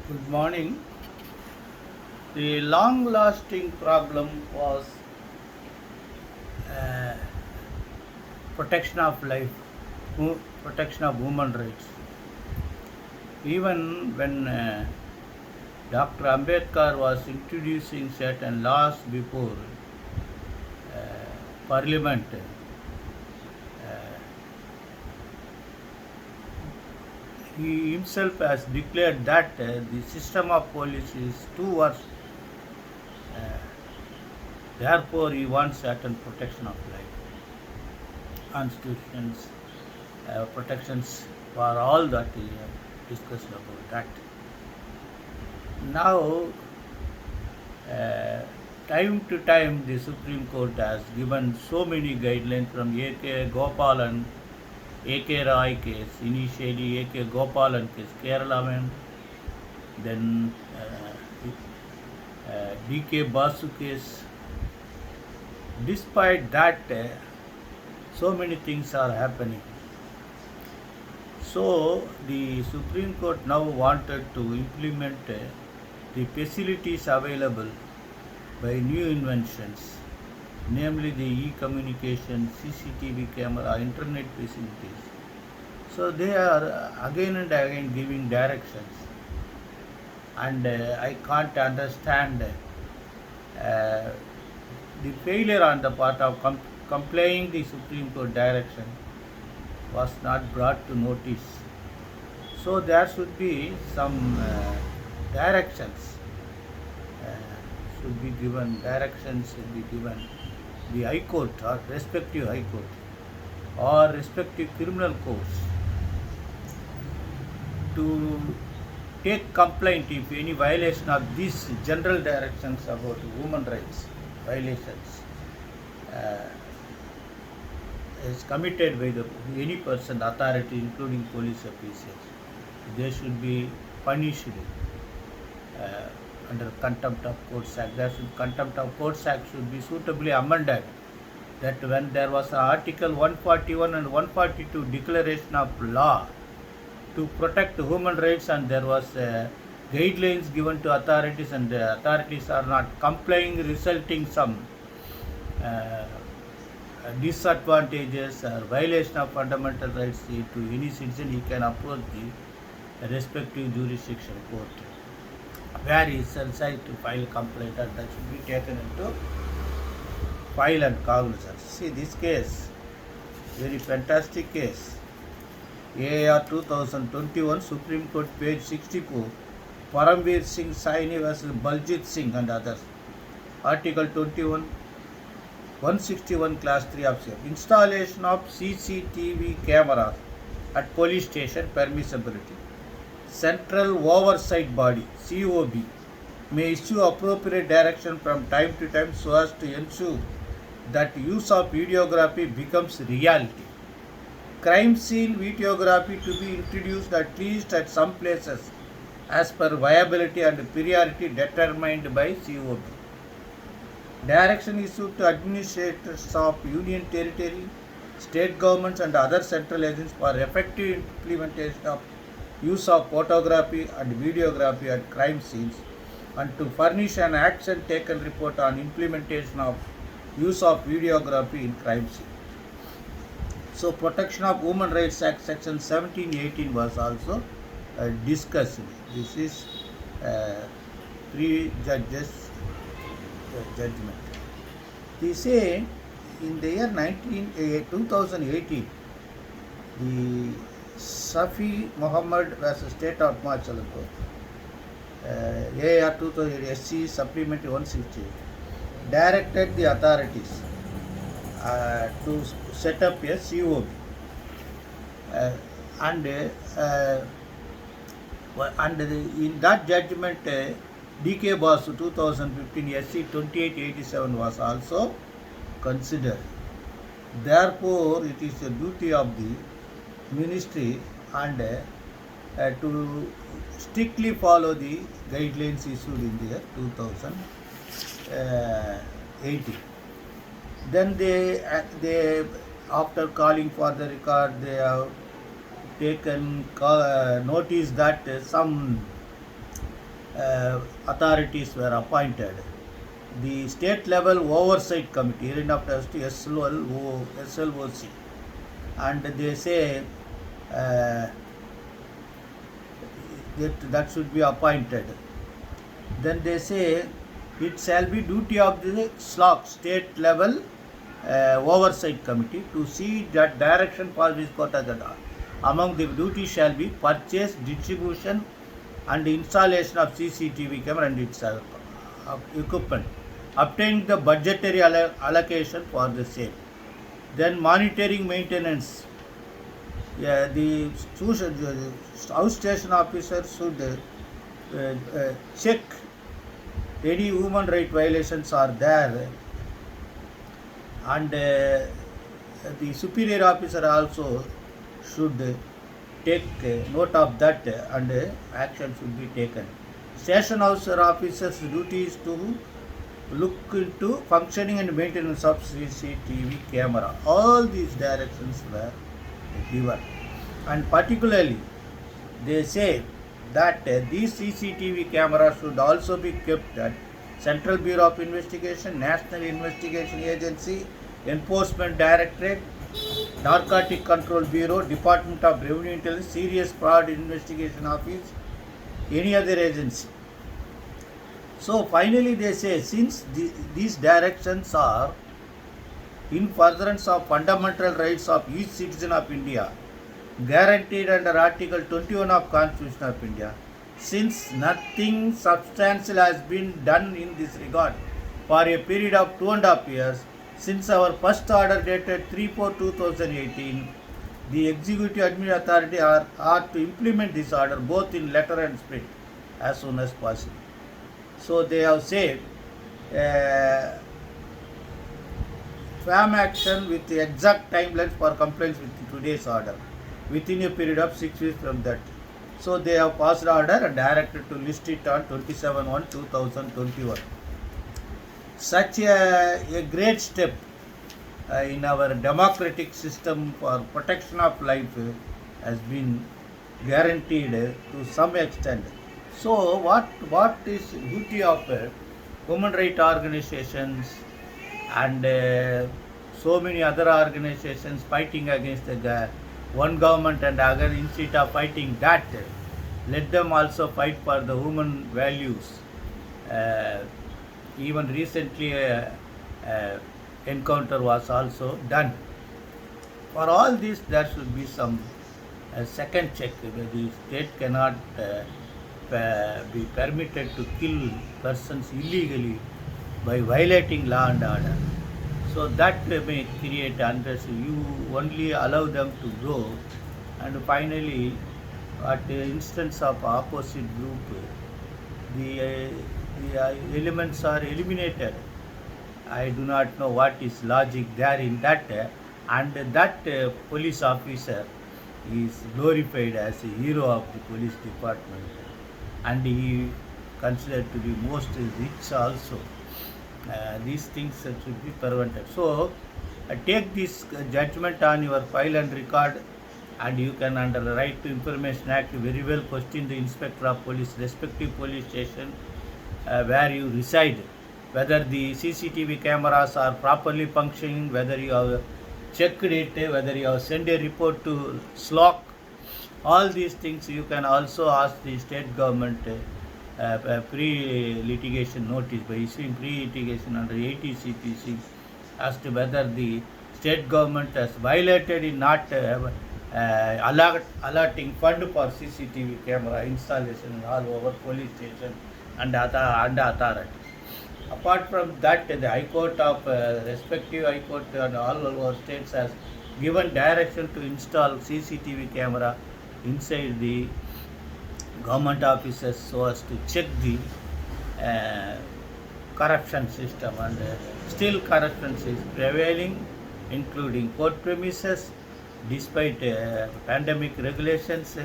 Good morning. The long lasting problem was uh, protection of life, protection of human rights. Even when Dr. Ambedkar was introducing certain laws before Parliament, he himself has declared that the system of police is too worse. Uh, Therefore, he wants certain protection of life, constitutions, protections for all that we have discussed about that. Now, uh, time to time, the Supreme Court has given so many guidelines from A.K. Gopalan, A.K. Roy case, initially A.K. Gopalan case, Kerala man, then D.K. Basu case. Despite that, so many things are happening. So the Supreme Court now wanted to implement the facilities available by new inventions, namely the e-communication, CCTV camera, internet facilities. So they are again and again giving directions, and I can't understand the failure on the part of complying the Supreme Court direction was not brought to notice. So there should be some directions uh, should be given. Directions should be given. The High Court or respective High Court or respective criminal courts to take complaint if any violation of these general directions about human rights violations uh, is committed by any person, authority, including police officers. They should be punished uh, under Contempt of Courts Act. Contempt of Courts Act should be suitably amended. That when there was Article 141 and 142 Declaration of Law to protect human rights, and there was guidelines given to authorities, and the authorities are not complying, resulting some uh, disadvantages or violation of fundamental rights to any citizen, he can approach the respective jurisdiction court where he is assigned to file complaint, and that should be taken into file and cognizance. See this case, very fantastic case. AR 2021, Supreme Court, page 64, Paramveer Singh Saini vs. Baljit Singh and others. Article 21, 161, Class 3 of CF. Installation of CCTV cameras at police station permissibility. Central Oversight Body, COB, may issue appropriate direction from time to time so as to ensure that use of videography becomes reality. Crime scene videography to be introduced at least at some places as per viability and priority determined by COB. Direction issued to administrators of union territory, state governments and other central agencies for effective implementation of use of photography and videography at crime scenes, and to furnish an action taken report on implementation of use of videography in crime scene. So Protection of Human Rights Act section 1718 was also discussed. This is three judges judgment. They say in the year 2018, the Safi Muhammad versus State of Himachal AR 2000 SC Supplementary 160 directed the authorities to set up a COB and in that judgment DK Basu 2015 SC 2887 was also considered. Therefore, it is a duty of the ministry and to strictly follow the guidelines issued in the year 2018. Then they after calling for the record, they have taken notice that some authorities were appointed. The state level oversight committee, here in after SLOC, and they say that should be appointed. Then they say it shall be duty of the SLOC, state level oversight committee, to see that direction for this quota. Among the duties shall be purchase, distribution and installation of CCTV camera and its equipment, obtaining the budgetary allocation for the same. Then monitoring maintenance. The house station officer should check any human right violations are there, and the superior officer also should take note of that, and action should be taken. Station house officers' duty is to look into functioning and maintenance of CCTV camera. All these directions were given, and particularly they say that these CCTV cameras should also be kept at Central Bureau of Investigation, National Investigation Agency, Enforcement Directorate, Narcotic Control Bureau, Department of Revenue Intelligence, Serious Fraud Investigation Office, any other agency. So finally they say, since these directions are in furtherance of fundamental rights of each citizen of India, guaranteed under Article 21 of Constitution of India, since nothing substantial has been done in this regard for a period of 2.5 years, since our first order dated 3/4/2018, the Executive Administrative Authority are to implement this order both in letter and spirit as soon as possible. So they have said firm action with the exact timelines for compliance with today's order within a period of 6 weeks from that. So they have passed order and directed to list it on 27/1/2021. Such a great step in our democratic system for protection of life has been guaranteed to some extent. So what is duty of human rights organizations and so many other organizations fighting against the one government and other, instead of fighting that, let them also fight for the human values. Even recently encounter was also done. For all this there should be some second check. The state cannot be permitted to kill persons illegally by violating law and order. So that may create unrest. You only allow them to grow, and finally, at the instance of opposite group, the elements are eliminated. I do not know what is logic there in that, and that police officer is glorified as a hero of the police department, and he considered to be most rich also. These things should be prevented. So take this judgment on your file and record, and you can, under the Right to Information Act, very well question the inspector of police, respective police station where you reside, whether the CCTV cameras are properly functioning, whether you have checked it, whether you have sent a report to SLOC. All these things you can also ask the state government pre-litigation notice by issuing pre-litigation under 80 CPC as to whether the state government has violated in not allotting fund for CCTV camera installation all over police station and authorities. Apart from that, the High Court of respective High Court and all over states has given direction to install CCTV camera inside the government offices so as to check the corruption system, and still corruption is prevailing, including court premises, despite pandemic regulations.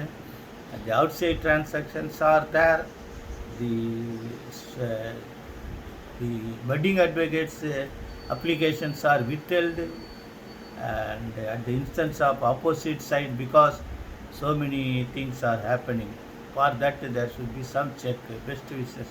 The outside transactions are there. The budding advocates applications are withheld, and at the instance of opposite side, because so many things are happening. For that, there should be some check. Best wishes.